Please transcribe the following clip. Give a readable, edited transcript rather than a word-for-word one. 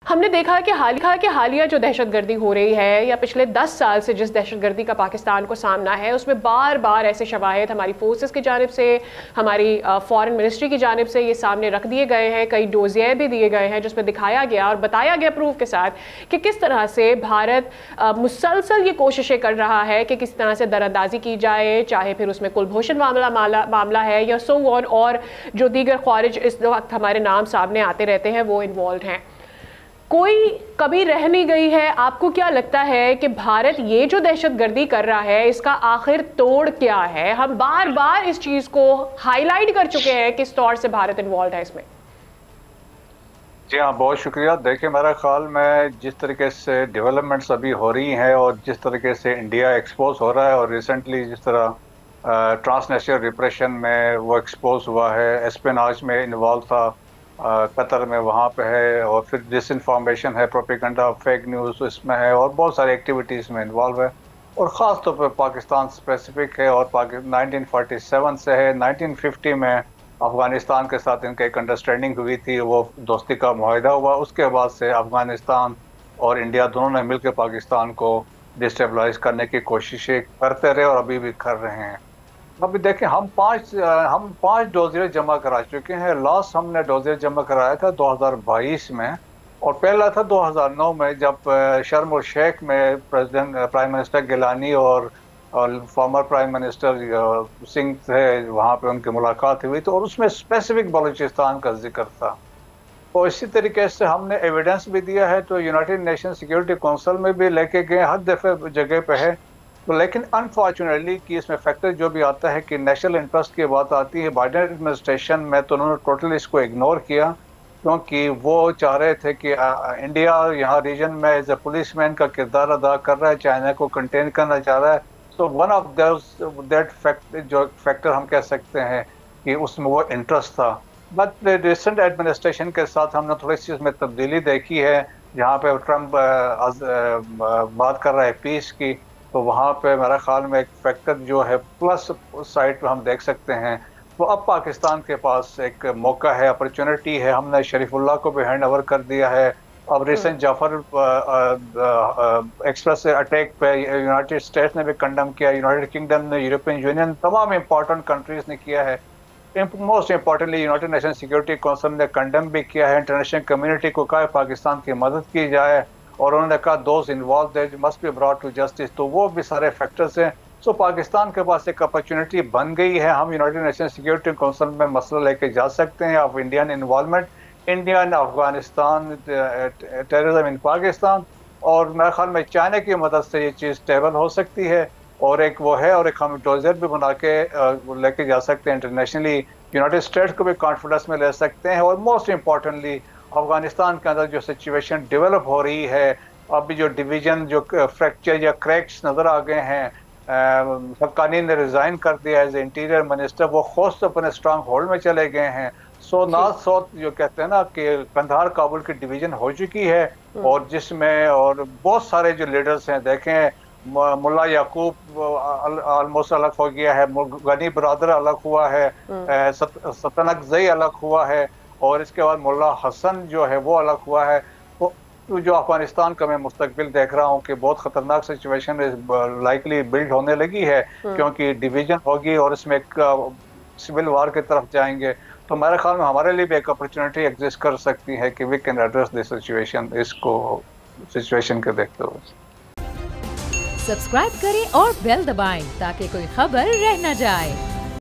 हमने देखा कि हालिया जो दहशत गर्दी हो रही है या पिछले 10 साल से जिस दहशत गर्दी का पाकिस्तान को सामना है, उसमें बार बार ऐसे शवाहिद हमारी फोर्सेस की जानिब से, हमारी फॉरेन मिनिस्ट्री की जानिब से ये सामने रख दिए गए हैं। कई डोजिए भी दिए गए हैं जिसमें दिखाया गया और बताया गया प्रूफ के साथ कि किस तरह से भारत मुसलसल ये कोशिशें कर रहा है कि किस तरह से दरअंदाजी की जाए, चाहे फिर उसमें कुलभूषण मामला है या सो ऑन, और जो दीगर ख्वारिज इस वक्त हमारे नाम सामने आते रहते हैं वो इन्वॉल्व हैं। कोई कभी रह नहीं गई है। आपको क्या लगता है कि भारत ये जो दहशत गर्दी कर रहा है इसका आखिर तोड़ क्या है? हम बार बार इस चीज को हाईलाइट कर चुके हैं किस तौर से भारत इन्वॉल्व है इसमें। जी हाँ, बहुत शुक्रिया। देखिए, मेरा ख्याल में जिस तरीके से डेवलपमेंट्स अभी हो रही हैं और जिस तरीके से इंडिया एक्सपोज हो रहा है, और रिसेंटली जिस तरह ट्रांसनेशनल रिप्रेशन में वो एक्सपोज हुआ है, एस्पेनाज में इन्वॉल्व था, कतर में वहाँ पे है, और फिर डिसइंफॉर्मेशन है, प्रोपेगेंडा, फेक न्यूज़ इसमें है, और बहुत सारी एक्टिविटीज़ में इन्वॉल्व है, और ख़ास तौर पर पाकिस्तान स्पेसिफिक है। और 1947 से है। 1950 में अफ़गानिस्तान के साथ इनका एक अंडरस्टैंडिंग हुई थी, वो दोस्ती का मुआहिदा हुआ। उसके बाद से अफ़गानिस्तान और इंडिया दोनों ने मिलकर पाकिस्तान को डिस्टेबलाइज करने की कोशिशें करते रहे और अभी भी कर रहे हैं। अभी देखें, हम पाँच डोजियर जमा करा चुके हैं। लास्ट हमने डोजियर जमा कराया था 2022 में, और पहला था 2009 में जब शर्म और शेख में प्राइम मिनिस्टर गिलानी और फॉर्मर प्राइम मिनिस्टर सिंह थे, वहाँ पे उनकी मुलाकात हुई तो, और उसमें स्पेसिफिक बलूचिस्तान का जिक्र था। और इसी तरीके से हमने एविडेंस भी दिया है, तो यूनाइटेड नेशन सिक्योरिटी काउंसिल में भी लेके गए, हर दफ़े जगह पे है। तो लेकिन अनफॉर्चुनेटली कि इसमें फैक्टर जो भी आता है कि नेशनल इंटरेस्ट की बात आती है, बाइडेन एडमिनिस्ट्रेशन में तो उन्होंने टोटली इसको इग्नोर किया, क्योंकि वो चाह रहे थे कि इंडिया यहाँ रीजन में एज ए पुलिसमैन का किरदार अदा कर रहा है, चाइना को कंटेन करना चाह रहा है। तो वन ऑफ दैट फैक्टर हम कह सकते हैं कि उसमें वो इंटरेस्ट था। बट रिसेंट एडमिनिस्ट्रेशन के साथ हमने थोड़ी सी उसमें तब्दीली देखी है, जहाँ पे ट्रम्प बात कर रहा है पीस की, तो वहाँ पे मेरा ख्याल में एक फैक्टर जो है प्लस साइड पे हम देख सकते हैं। तो अब पाकिस्तान के पास एक मौका है, अपॉर्चुनिटी है। हमने शरीफुल्लाह को भी हैंड ओवर कर दिया है। अब रिसेंट जाफर एक्सप्रेस अटैक पे यूनाइटेड स्टेट्स ने भी कंडम किया, यूनाइटेड किंगडम ने, यूरोपियन यूनियन, तमाम इंपॉर्टेंट कंट्रीज ने किया है। Most importantly United nation security council ने कंडम भी किया है। इंटरनेशनल कम्युनिटी को कहा पाकिस्तान की मदद की जाए, और उन्होंने कहा those involved must be brought to justice. तो वो भी सारे फैक्टर्स हैं। सो पाकिस्तान के पास एक अपॉर्चुनिटी बन गई है। हम यूनाइटेड नेशन सिक्योरिटी काउंसिल में मसला लेके जा सकते हैं of Indian involvement, India in Afghanistan, terrorism in Pakistan, और मेरे ख्याल में चाइना की मदद से ये चीज़ स्टेबल हो सकती है। और एक वो है, और एक हम डोजर भी बना के लेके जा सकते हैं इंटरनेशनली, यूनाइटेड स्टेट्स को भी कॉन्फिडेंस में ले सकते हैं। और मोस्ट इम्पॉर्टेंटली अफगानिस्तान के अंदर जो सिचुएशन डेवलप हो रही है, अभी जो डिवीजन, जो फ्रैक्चर या क्रैक्स नज़र आ गए हैं, हक्कानी ने रिज़ाइन कर दिया एज इंटीरियर मिनिस्टर, वो खुद अपने स्ट्रांग होल्ड में चले गए हैं। सो नॉर्थ साउथ जो कहते हैं ना कि कंधार काबुल की डिवीजन हो चुकी है, और जिसमें और बहुत सारे जो लीडर्स हैं, देखें मुल्ला याकूब ऑलमोस्ट अलग हो गया है, गनी बरादर अलग हुआ है, सतनकजई अलग हुआ है, और इसके बाद मुल्ला हसन जो है वो अलग हुआ है। तो जो अफगानिस्तान का मैं मुस्तकबिल देख रहा हूँ कि बहुत ख़तरनाक सिचुएशन लाइकली बिल्ड होने लगी है, क्योंकि डिवीजन होगी और इसमें एक सिविल वार की तरफ जाएंगे। तो मेरे ख्याल में हमारे लिए भी एक अपॉर्चुनिटी एग्जिस्ट कर सकती है कि we can address this situation, इसको सिचुएशन के देखते हुए। सब्सक्राइब करें और बेल दबाएं ताकि कोई खबर रह न जाए।